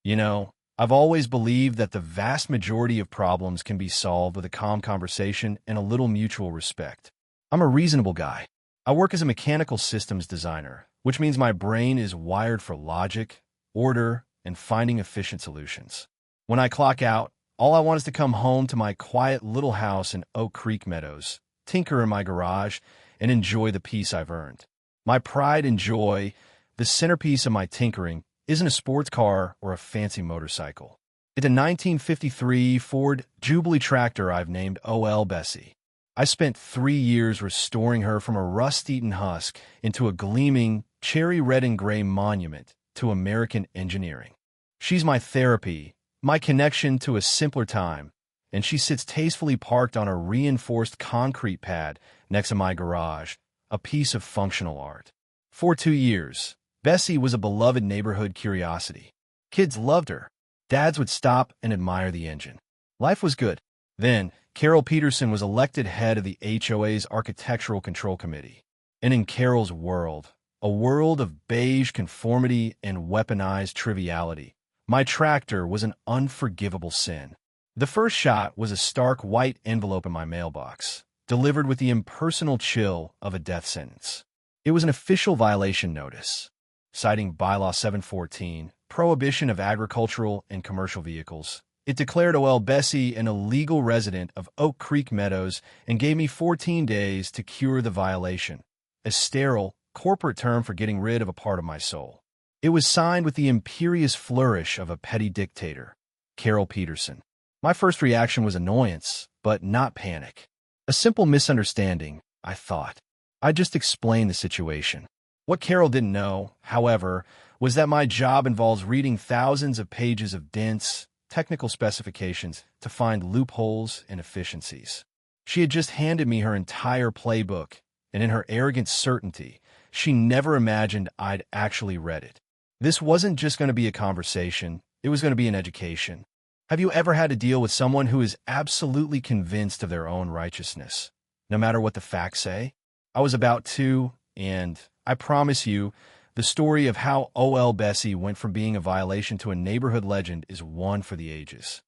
You know, I've always believed that the vast majority of problems can be solved with a calm conversation and a little mutual respect. I'm a reasonable guy. I work as a mechanical systems designer, which means my brain is wired for logic, order, and finding efficient solutions. When I clock out, all I want is to come home to my quiet little house in Oak Creek Meadows, tinker in my garage, and enjoy the peace I've earned. My pride and joy, the centerpiece of my tinkering, isn't a sports car or a fancy motorcycle. It's a 1953 Ford Jubilee tractor I've named OL Bessie. I spent 3 years restoring her from a rust-eaten husk into a gleaming, cherry red and gray monument to American engineering. She's my therapy, my connection to a simpler time, and she sits tastefully parked on a reinforced concrete pad next to my garage, a piece of functional art. For 2 years, Bessie was a beloved neighborhood curiosity. Kids loved her. Dads would stop and admire the engine. Life was good. Then, Carol Peterson was elected head of the HOA's Architectural Control Committee. And in Carol's world, a world of beige conformity and weaponized triviality, my tractor was an unforgivable sin. The first shot was a stark white envelope in my mailbox, delivered with the impersonal chill of a death sentence. It was an official violation notice, citing Bylaw 714, Prohibition of Agricultural and Commercial Vehicles. It declared OL Bessie an illegal resident of Oak Creek Meadows and gave me 14 days to cure the violation, a sterile, corporate term for getting rid of a part of my soul. It was signed with the imperious flourish of a petty dictator, Carol Peterson. My first reaction was annoyance, but not panic. A simple misunderstanding, I thought. I just explained the situation. What Carol didn't know, however, was that my job involves reading thousands of pages of dense, technical specifications to find loopholes and efficiencies. She had just handed me her entire playbook, and in her arrogant certainty, she never imagined I'd actually read it. This wasn't just going to be a conversation, it was going to be an education. Have you ever had to deal with someone who is absolutely convinced of their own righteousness, no matter what the facts say? I was about to, and I promise you, the story of how OL Bessie went from being a violation to a neighborhood legend is one for the ages.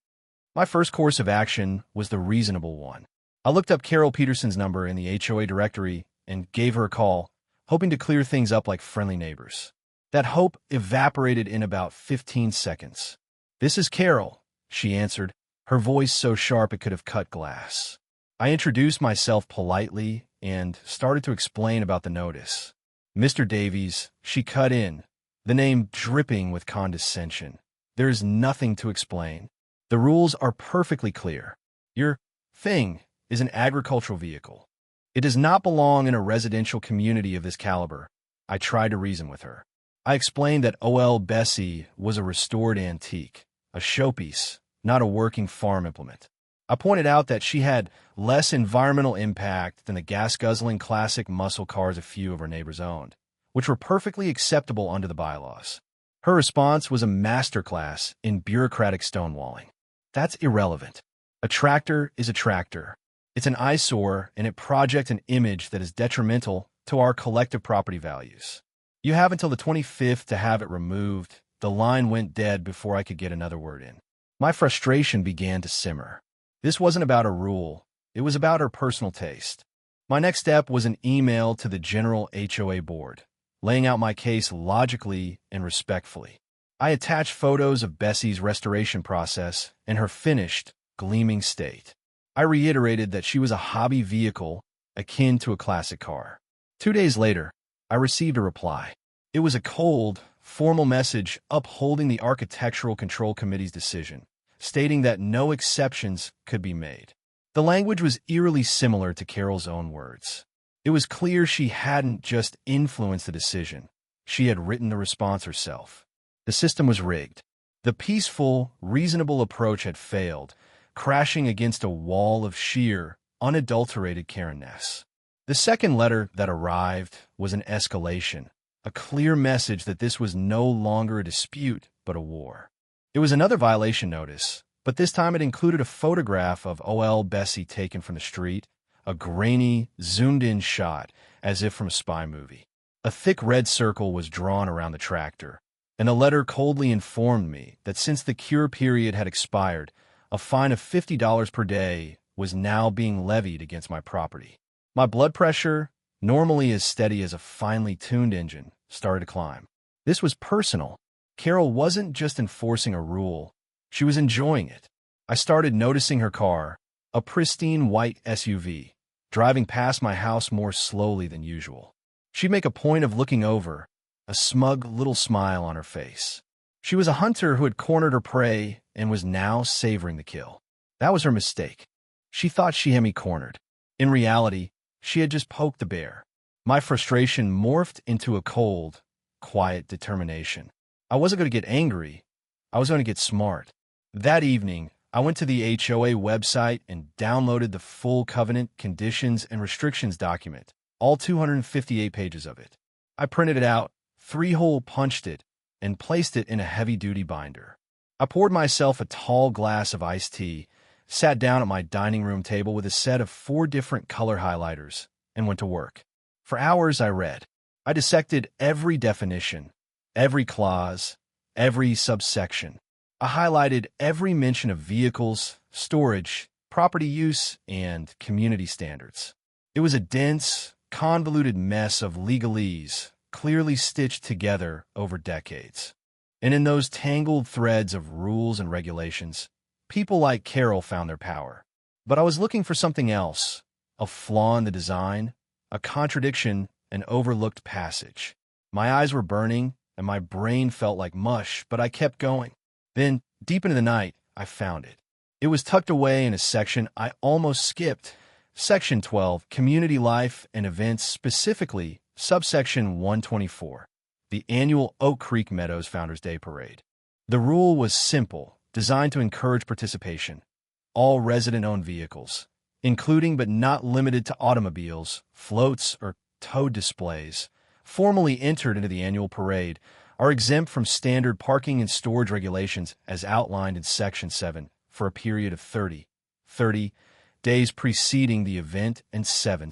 My first course of action was the reasonable one. I looked up Carol Peterson's number in the HOA directory and gave her a call, hoping to clear things up like friendly neighbors. That hope evaporated in about 15 seconds. "This is Carol," she answered, her voice so sharp it could have cut glass. I introduced myself politely and started to explain about the notice. "Mr. Davies," she cut in, the name dripping with condescension. "There is nothing to explain. The rules are perfectly clear. Your thing is an agricultural vehicle. It does not belong in a residential community of this caliber." I tried to reason with her. I explained that OL Bessie was a restored antique, a showpiece, not a working farm implement. I pointed out that she had less environmental impact than the gas-guzzling classic muscle cars a few of her neighbors owned, which were perfectly acceptable under the bylaws. Her response was a masterclass in bureaucratic stonewalling. "That's irrelevant. A tractor is a tractor. It's an eyesore, and it projects an image that is detrimental to our collective property values. You have until the 25th to have it removed." The line went dead before I could get another word in. My frustration began to simmer. This wasn't about a rule. It was about her personal taste. My next step was an email to the general HOA board, laying out my case logically and respectfully. I attached photos of Bessie's restoration process and her finished, gleaming state. I reiterated that she was a hobby vehicle akin to a classic car. 2 days later, I received a reply. It was a cold, formal message upholding the Architectural Control Committee's decision, stating that no exceptions could be made. The language was eerily similar to Carol's own words. It was clear she hadn't just influenced the decision. She had written the response herself. The system was rigged. The peaceful, reasonable approach had failed, crashing against a wall of sheer, unadulterated Karen-ness. The second letter that arrived was an escalation, a clear message that this was no longer a dispute, but a war. It was another violation notice, but this time it included a photograph of OL Bessie taken from the street, a grainy, zoomed-in shot, as if from a spy movie. A thick red circle was drawn around the tractor, and the letter coldly informed me that since the cure period had expired, a fine of $50 per day was now being levied against my property. My blood pressure, normally as steady as a finely tuned engine, started to climb. This was personal. Carol wasn't just enforcing a rule, she was enjoying it. I started noticing her car, a pristine white SUV, driving past my house more slowly than usual. She'd make a point of looking over, a smug little smile on her face. She was a hunter who had cornered her prey and was now savoring the kill. That was her mistake. She thought she had me cornered. In reality, she had just poked the bear. My frustration morphed into a cold, quiet determination. I wasn't going to get angry. I was going to get smart. That evening, I went to the HOA website and downloaded the full covenant, conditions, and restrictions document, all 258 pages of it. I printed it out, three-hole punched it, and placed it in a heavy-duty binder. I poured myself a tall glass of iced tea, sat down at my dining room table with a set of 4 different color highlighters, and went to work. For hours I read. I dissected every definition, every clause, every subsection. I highlighted every mention of vehicles, storage, property use, and community standards. It was a dense, convoluted mess of legalese, clearly stitched together over decades. And in those tangled threads of rules and regulations, people like Carol found their power. But I was looking for something else, a flaw in the design, a contradiction, an overlooked passage. My eyes were burning, and my brain felt like mush, but I kept going. Then, deep into the night, I found it. It was tucked away in a section I almost skipped. Section 12, Community Life and Events, specifically subsection 124, the annual Oak Creek Meadows Founders Day Parade. The rule was simple, designed to encourage participation. All resident-owned vehicles, including but not limited to automobiles, floats, or tow displays, formally entered into the annual parade, are exempt from standard parking and storage regulations as outlined in Section 7 for a period of 30 days preceding the event and 7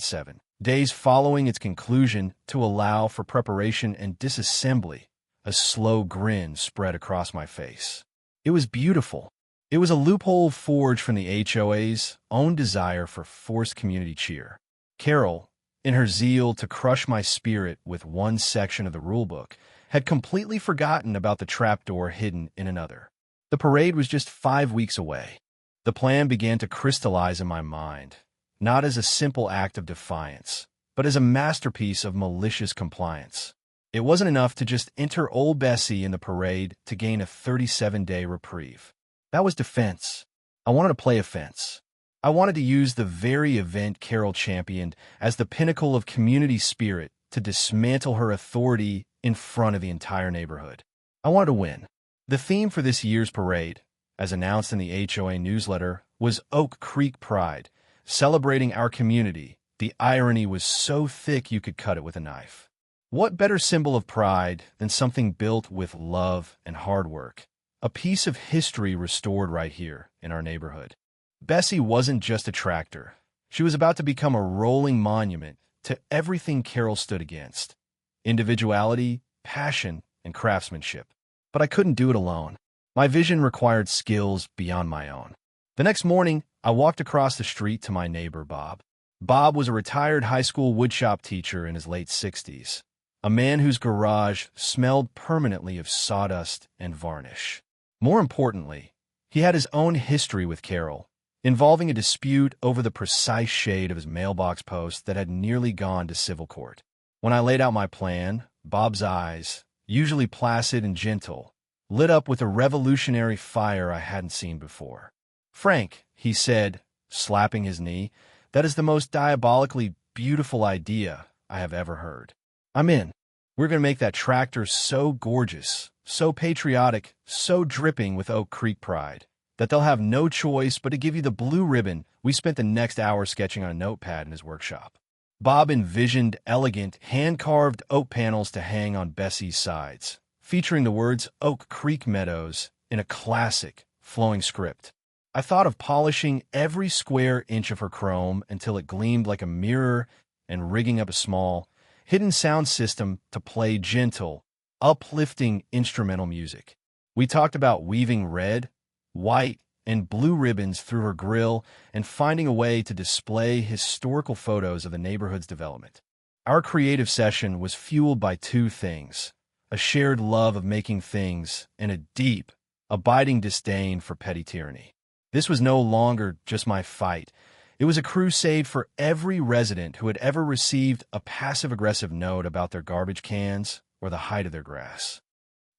days following its conclusion to allow for preparation and disassembly. A slow grin spread across my face. It was beautiful. It was a loophole forged from the HOA's own desire for forced community cheer. Carol, in her zeal to crush my spirit with one section of the rulebook, had completely forgotten about the trapdoor hidden in another. The parade was just 5 weeks away. The plan began to crystallize in my mind, not as a simple act of defiance, but as a masterpiece of malicious compliance. It wasn't enough to just enter Old Bessie in the parade to gain a 37-day reprieve. That was defense. I wanted to play offense. I wanted to use the very event Carol championed as the pinnacle of community spirit to dismantle her authority in front of the entire neighborhood. I wanted to win. The theme for this year's parade, as announced in the HOA newsletter, was Oak Creek Pride, celebrating our community. The irony was so thick you could cut it with a knife. What better symbol of pride than something built with love and hard work? A piece of history restored right here in our neighborhood. Bessie wasn't just a tractor. She was about to become a rolling monument to everything Carol stood against: individuality, passion, and craftsmanship. But I couldn't do it alone. My vision required skills beyond my own. The next morning, I walked across the street to my neighbor, Bob. Bob was a retired high school woodshop teacher in his late 60s, a man whose garage smelled permanently of sawdust and varnish. More importantly, he had his own history with Carol, involving a dispute over the precise shade of his mailbox post that had nearly gone to civil court. When I laid out my plan, Bob's eyes, usually placid and gentle, lit up with a revolutionary fire I hadn't seen before. "Frank," he said, slapping his knee, "that is the most diabolically beautiful idea I have ever heard. I'm in. We're going to make that tractor so gorgeous, so patriotic, so dripping with Oak Creek pride, that they'll have no choice but to give you the blue ribbon." We spent the next hour sketching on a notepad in his workshop. Bob envisioned elegant, hand-carved oak panels to hang on Bessie's sides, featuring the words Oak Creek Meadows in a classic, flowing script. I thought of polishing every square inch of her chrome until it gleamed like a mirror and rigging up a small, hidden sound system to play gentle, uplifting instrumental music. We talked about weaving red, white, and blue ribbons through her grill and finding a way to display historical photos of the neighborhood's development. Our creative session was fueled by two things: a shared love of making things and a deep, abiding disdain for petty tyranny. This was no longer just my fight. It was a crusade for every resident who had ever received a passive-aggressive note about their garbage cans or the height of their grass.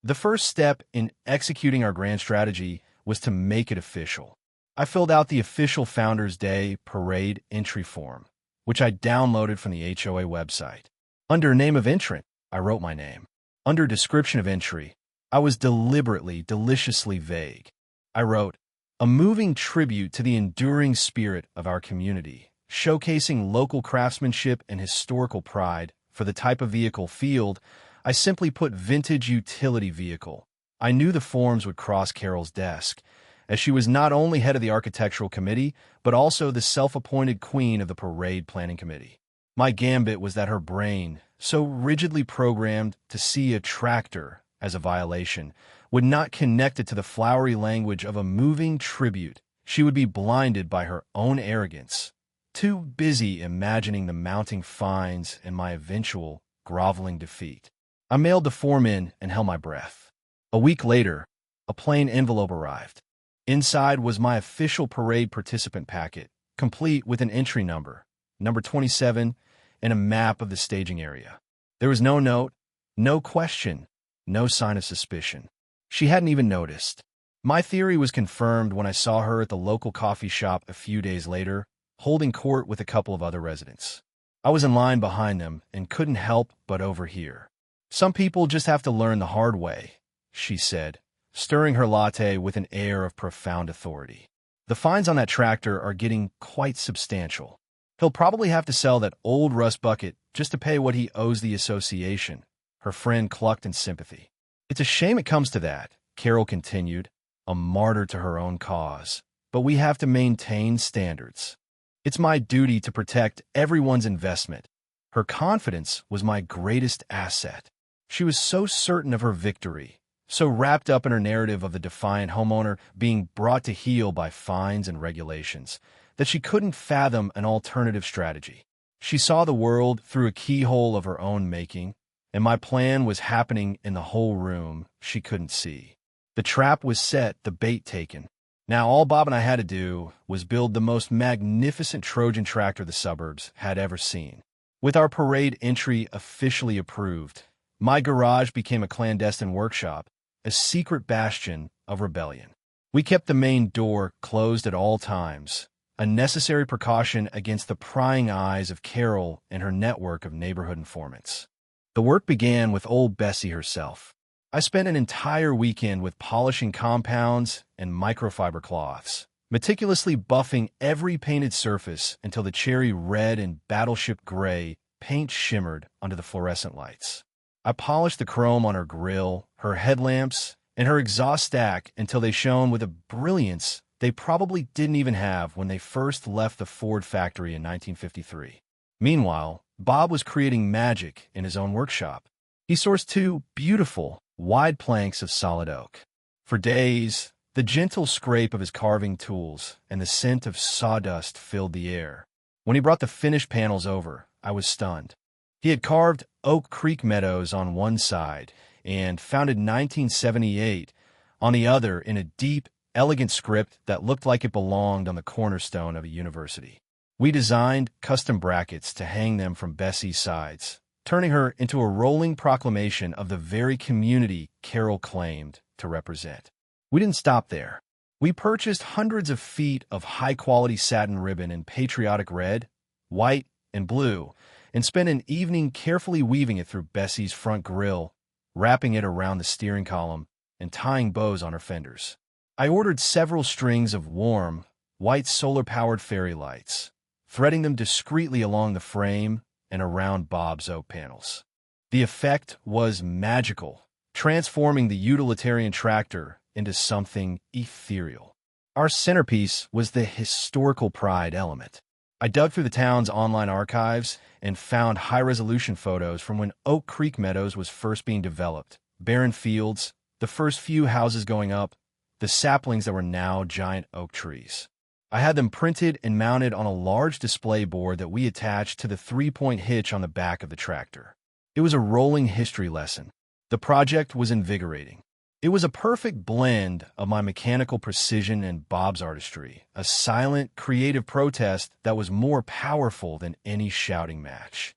The first step in executing our grand strategy was to make it official. I filled out the official Founders Day parade entry form, which I downloaded from the HOA website. Under name of entrant, I wrote my name. Under description of entry, I was deliberately, deliciously vague. I wrote, "A moving tribute to the enduring spirit of our community, showcasing local craftsmanship and historical pride." For the type of vehicle field, I simply put vintage utility vehicle. I knew the forms would cross Carol's desk, as she was not only head of the architectural committee, but also the self-appointed queen of the parade planning committee. My gambit was that her brain, so rigidly programmed to see a tractor as a violation, would not connect it to the flowery language of a moving tribute. She would be blinded by her own arrogance, too busy imagining the mounting fines and my eventual groveling defeat. I mailed the form in and held my breath. A week later, a plain envelope arrived. Inside was my official parade participant packet, complete with an entry number, number 27, and a map of the staging area. There was no note, no question, no sign of suspicion. She hadn't even noticed. My theory was confirmed when I saw her at the local coffee shop a few days later, holding court with a couple of other residents. I was in line behind them and couldn't help but overhear. "Some people just have to learn the hard way," she said, stirring her latte with an air of profound authority. "The fines on that tractor are getting quite substantial. He'll probably have to sell that old rust bucket just to pay what he owes the association," her friend clucked in sympathy. "It's a shame it comes to that," Carol continued, a martyr to her own cause. "But we have to maintain standards. It's my duty to protect everyone's investment." Her confidence was my greatest asset. She was so certain of her victory, so wrapped up in her narrative of the defiant homeowner being brought to heel by fines and regulations, that she couldn't fathom an alternative strategy. She saw the world through a keyhole of her own making, and my plan was happening in the whole room she couldn't see. The trap was set, the bait taken. Now all Bob and I had to do was build the most magnificent Trojan tractor the suburbs had ever seen. With our parade entry officially approved, my garage became a clandestine workshop, a secret bastion of rebellion. We kept the main door closed at all times, a necessary precaution against the prying eyes of Carol and her network of neighborhood informants. The work began with old Bessie herself. I spent an entire weekend with polishing compounds and microfiber cloths, meticulously buffing every painted surface until the cherry red and battleship gray paint shimmered under the fluorescent lights. I polished the chrome on her grill, her headlamps, and her exhaust stack until they shone with a brilliance they probably didn't even have when they first left the Ford factory in 1953. Meanwhile, Bob was creating magic in his own workshop. He sourced two beautiful, wide planks of solid oak. For days, the gentle scrape of his carving tools and the scent of sawdust filled the air. When he brought the finished panels over, I was stunned. He had carved Oak Creek Meadows on one side and founded 1978 on the other in a deep, elegant script that looked like it belonged on the cornerstone of a university. We designed custom brackets to hang them from Bessie's sides, turning her into a rolling proclamation of the very community Carol claimed to represent. We didn't stop there. We purchased hundreds of feet of high-quality satin ribbon in patriotic red, white, and blue, and spent an evening carefully weaving it through Bessie's front grille, wrapping it around the steering column, and tying bows on her fenders. I ordered several strings of warm, white solar-powered fairy lights, threading them discreetly along the frame and around Bob's oak panels. The effect was magical, transforming the utilitarian tractor into something ethereal. Our centerpiece was the historical pride element. I dug through the town's online archives and found high-resolution photos from when Oak Creek Meadows was first being developed, barren fields, the first few houses going up, the saplings that were now giant oak trees. I had them printed and mounted on a large display board that we attached to the three-point hitch on the back of the tractor. It was a rolling history lesson. The project was invigorating. It was a perfect blend of my mechanical precision and Bob's artistry, a silent, creative protest that was more powerful than any shouting match.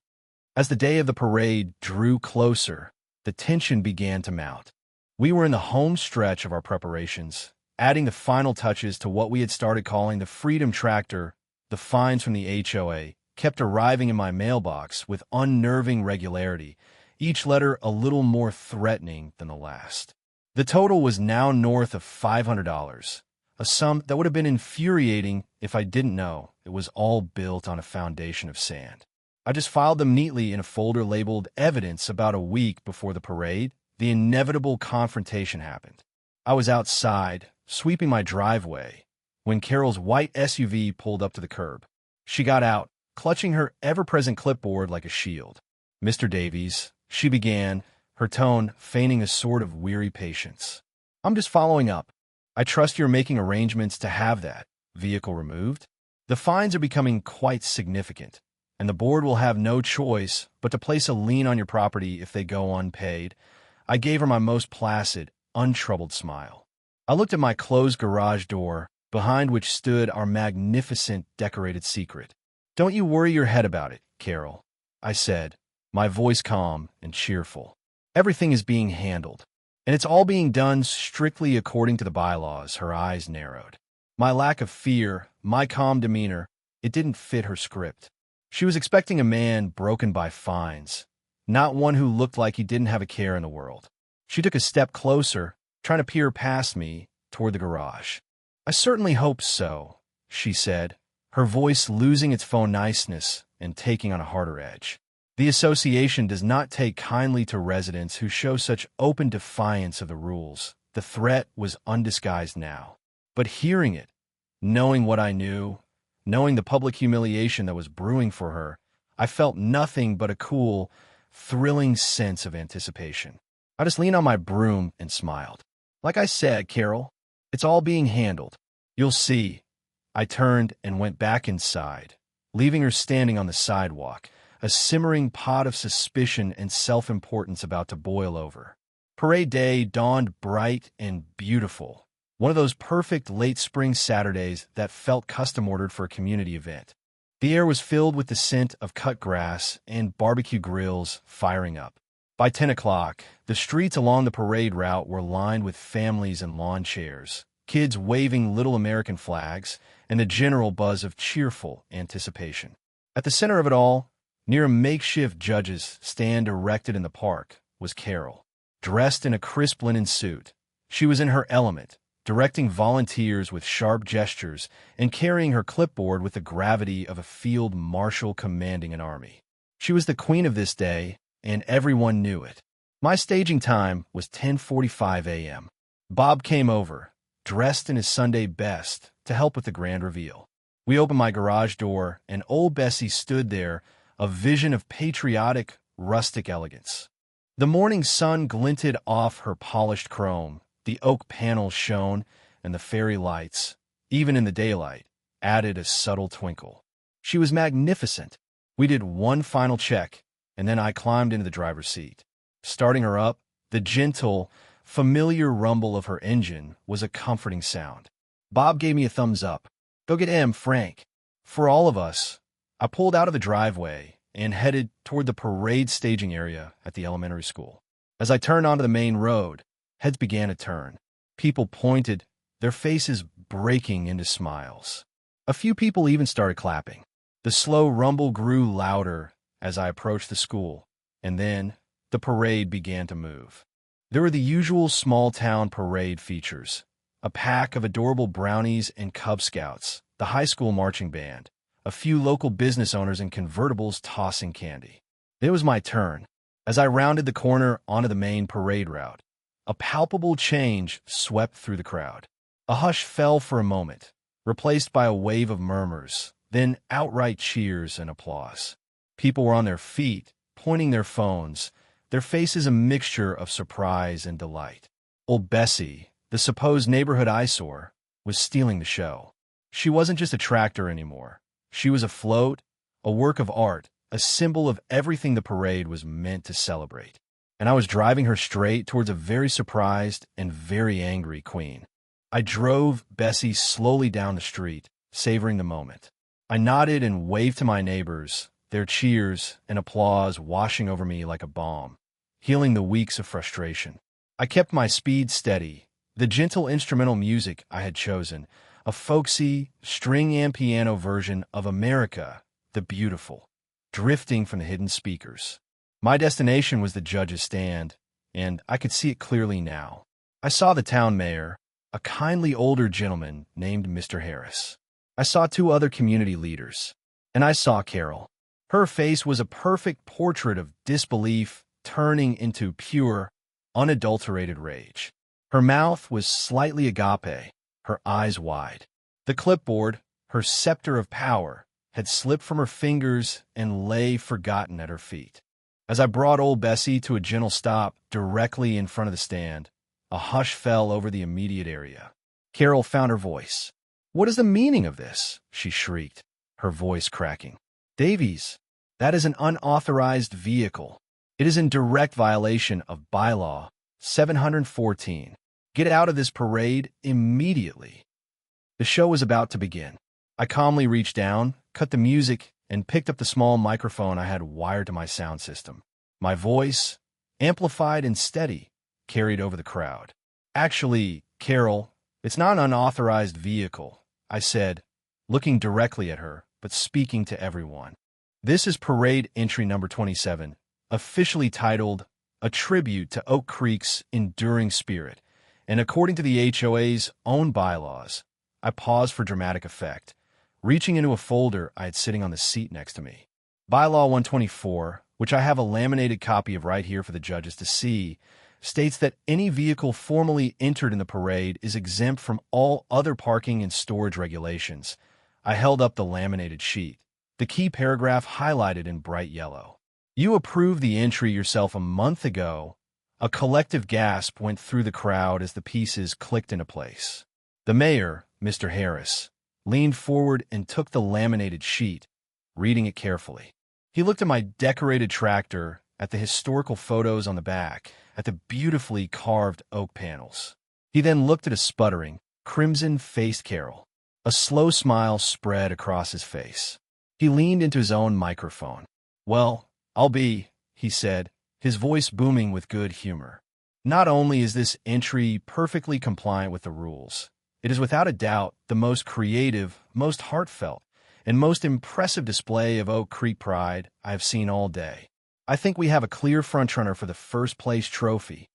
As the day of the parade drew closer, the tension began to mount. We were in the home stretch of our preparations, adding the final touches to what we had started calling the Freedom Tractor. The fines from the HOA kept arriving in my mailbox with unnerving regularity, each letter a little more threatening than the last. The total was now north of $500, a sum that would have been infuriating if I didn't know it was all built on a foundation of sand. I just filed them neatly in a folder labeled Evidence. About a week before the parade, the inevitable confrontation happened. I was outside, sweeping my driveway, when Carol's white SUV pulled up to the curb. She got out, clutching her ever-present clipboard like a shield. "Mr. Davies," she began, her tone feigning a sort of weary patience. "I'm just following up. I trust you're making arrangements to have that vehicle removed. The fines are becoming quite significant, and the board will have no choice but to place a lien on your property if they go unpaid." I gave her my most placid, untroubled smile. I looked at my closed garage door, behind which stood our magnificent decorated secret. "Don't you worry your head about it, Carol," I said, my voice calm and cheerful. "Everything is being handled, and it's all being done strictly according to the bylaws." Her eyes narrowed. My lack of fear, my calm demeanor, it didn't fit her script. She was expecting a man broken by fines, not one who looked like he didn't have a care in the world. She took a step closer, trying to peer past me toward the garage. "I certainly hope so," she said, her voice losing its faux niceness and taking on a harder edge. "The association does not take kindly to residents who show such open defiance of the rules." The threat was undisguised now. But hearing it, knowing what I knew, knowing the public humiliation that was brewing for her, I felt nothing but a cool, thrilling sense of anticipation. I just leaned on my broom and smiled. "Like I said, Carol, it's all being handled. You'll see." I turned and went back inside, leaving her standing on the sidewalk, a simmering pot of suspicion and self-importance about to boil over. Parade day dawned bright and beautiful, one of those perfect late spring Saturdays that felt custom-ordered for a community event. The air was filled with the scent of cut grass and barbecue grills firing up. By 10 o'clock, the streets along the parade route were lined with families and lawn chairs, kids waving little American flags, and a general buzz of cheerful anticipation. At the center of it all, near a makeshift judge's stand erected in the park, was Carol. Dressed in a crisp linen suit, she was in her element, directing volunteers with sharp gestures and carrying her clipboard with the gravity of a field marshal commanding an army. She was the queen of this day, and everyone knew it. My staging time was 10:45 a.m. Bob came over, dressed in his Sunday best, to help with the grand reveal. We opened my garage door, and old Bessie stood there, a vision of patriotic, rustic elegance. The morning sun glinted off her polished chrome, the oak panels shone, and the fairy lights, even in the daylight, added a subtle twinkle. She was magnificent. We did one final check, and then I climbed into the driver's seat. Starting her up, the gentle, familiar rumble of her engine was a comforting sound. Bob gave me a thumbs up. "Go get him, Frank." For all of us, I pulled out of the driveway and headed toward the parade staging area at the elementary school. As I turned onto the main road, heads began to turn. People pointed, their faces breaking into smiles. A few people even started clapping. The slow rumble grew louder as I approached the school, and then the parade began to move. There were the usual small-town parade features: a pack of adorable brownies and Cub Scouts, the high school marching band, a few local business owners in convertibles tossing candy. It was my turn. As I rounded the corner onto the main parade route, a palpable change swept through the crowd. A hush fell for a moment, replaced by a wave of murmurs, then outright cheers and applause. People were on their feet, pointing their phones, their faces a mixture of surprise and delight. Old Bessie, the supposed neighborhood eyesore, was stealing the show. She wasn't just a tractor anymore. She was a float, a work of art, a symbol of everything the parade was meant to celebrate. And I was driving her straight towards a very surprised and very angry queen. I drove Bessie slowly down the street, savoring the moment. I nodded and waved to my neighbors, their cheers and applause washing over me like a balm, healing the weeks of frustration. I kept my speed steady, the gentle instrumental music I had chosen, a folksy, string and piano version of America, the Beautiful, drifting from the hidden speakers. My destination was the judge's stand, and I could see it clearly now. I saw the town mayor, a kindly older gentleman named Mr. Harris. I saw two other community leaders, and I saw Carol. Her face was a perfect portrait of disbelief turning into pure, unadulterated rage. Her mouth was slightly agape, her eyes wide. The clipboard, her scepter of power, had slipped from her fingers and lay forgotten at her feet. As I brought old Bessie to a gentle stop directly in front of the stand, a hush fell over the immediate area. Carol found her voice. "What is the meaning of this?" she shrieked, her voice cracking. "Davies, that is an unauthorized vehicle. It is in direct violation of Bylaw 714. Get out of this parade immediately." The show was about to begin. I calmly reached down, cut the music, and picked up the small microphone I had wired to my sound system. My voice, amplified and steady, carried over the crowd. "Actually, Carol, it's not an unauthorized vehicle," I said, looking directly at her, but speaking to everyone. "This is parade entry number 27, officially titled A Tribute to Oak Creek's Enduring Spirit, and according to the HOA's own bylaws." I paused for dramatic effect, reaching into a folder I had sitting on the seat next to me. Bylaw 124, which I have a laminated copy of right here for the judges to see, states that any vehicle formally entered in the parade is exempt from all other parking and storage regulations. I held up the laminated sheet, the key paragraph highlighted in bright yellow. "You approved the entry yourself a month ago." A collective gasp went through the crowd as the pieces clicked into place. The mayor, Mr. Harris, leaned forward and took the laminated sheet, reading it carefully. He looked at my decorated tractor, at the historical photos on the back, at the beautifully carved oak panels. He then looked at a sputtering, crimson-faced Carol. A slow smile spread across his face. He leaned into his own microphone. "Well, I'll be," he said, his voice booming with good humor. "Not only is this entry perfectly compliant with the rules, it is without a doubt the most creative, most heartfelt, and most impressive display of Oak Creek pride I have seen all day. I think we have a clear frontrunner for the first-place trophy."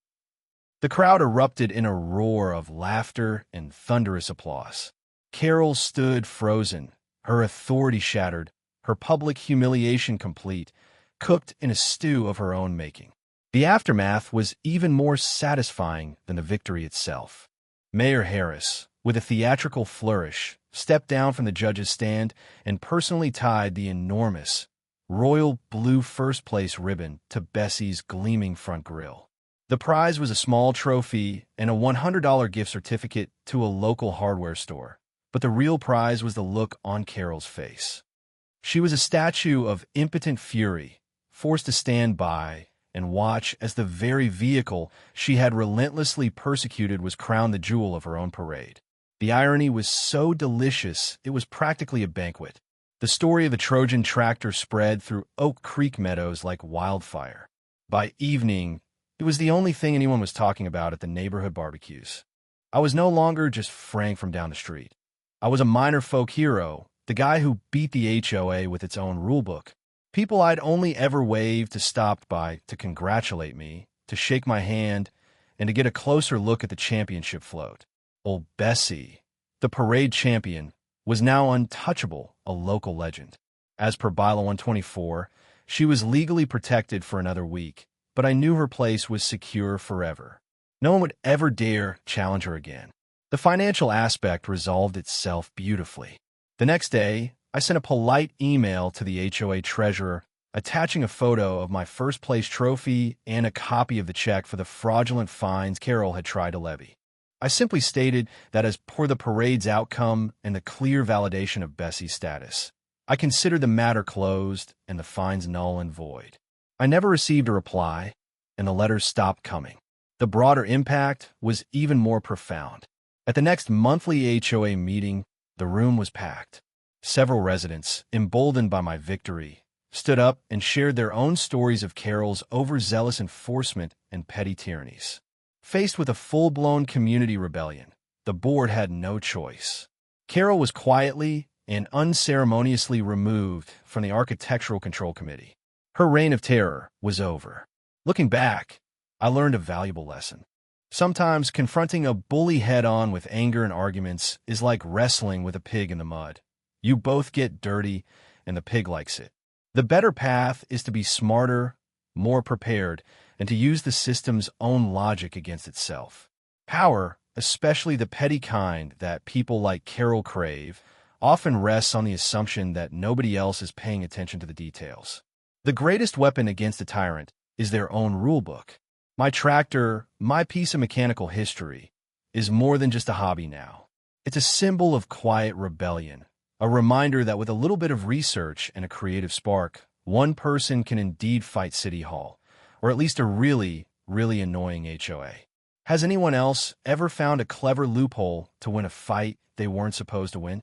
The crowd erupted in a roar of laughter and thunderous applause. Carol stood frozen, her authority shattered, her public humiliation complete, cooked in a stew of her own making. The aftermath was even more satisfying than the victory itself. Mayor Harris, with a theatrical flourish, stepped down from the judge's stand and personally tied the enormous, royal blue first-place ribbon to Bessie's gleaming front grille. The prize was a small trophy and a $100 gift certificate to a local hardware store, but the real prize was the look on Carol's face. She was a statue of impotent fury, forced to stand by and watch as the very vehicle she had relentlessly persecuted was crowned the jewel of her own parade. The irony was so delicious it was practically a banquet. The story of the Trojan tractor spread through Oak Creek meadows like wildfire. By evening, it was the only thing anyone was talking about at the neighborhood barbecues. I was no longer just Frank from down the street. I was a minor folk hero, the guy who beat the HOA with its own rulebook. People I'd only ever waved to stopped by to congratulate me, to shake my hand, and to get a closer look at the championship float. Old Bessie, the parade champion, was now untouchable, a local legend. As per Bylaw 124, she was legally protected for another week, but I knew her place was secure forever. No one would ever dare challenge her again. The financial aspect resolved itself beautifully. The next day, I sent a polite email to the HOA treasurer attaching a photo of my first-place trophy and a copy of the check for the fraudulent fines Carol had tried to levy. I simply stated that as per the parade's outcome and the clear validation of Bessie's status, I considered the matter closed and the fines null and void. I never received a reply, and the letters stopped coming. The broader impact was even more profound. At the next monthly HOA meeting, the room was packed. Several residents, emboldened by my victory, stood up and shared their own stories of Carol's overzealous enforcement and petty tyrannies. Faced with a full-blown community rebellion, the board had no choice. Carol was quietly and unceremoniously removed from the Architectural Control Committee. Her reign of terror was over. Looking back, I learned a valuable lesson. Sometimes confronting a bully head-on with anger and arguments is like wrestling with a pig in the mud. You both get dirty, and the pig likes it. The better path is to be smarter, more prepared, and to use the system's own logic against itself. Power, especially the petty kind that people like Carol crave, often rests on the assumption that nobody else is paying attention to the details. The greatest weapon against a tyrant is their own rulebook. My tractor, my piece of mechanical history, is more than just a hobby now. It's a symbol of quiet rebellion, a reminder that with a little bit of research and a creative spark, one person can indeed fight City Hall, or at least a really, really annoying HOA. Has anyone else ever found a clever loophole to win a fight they weren't supposed to win?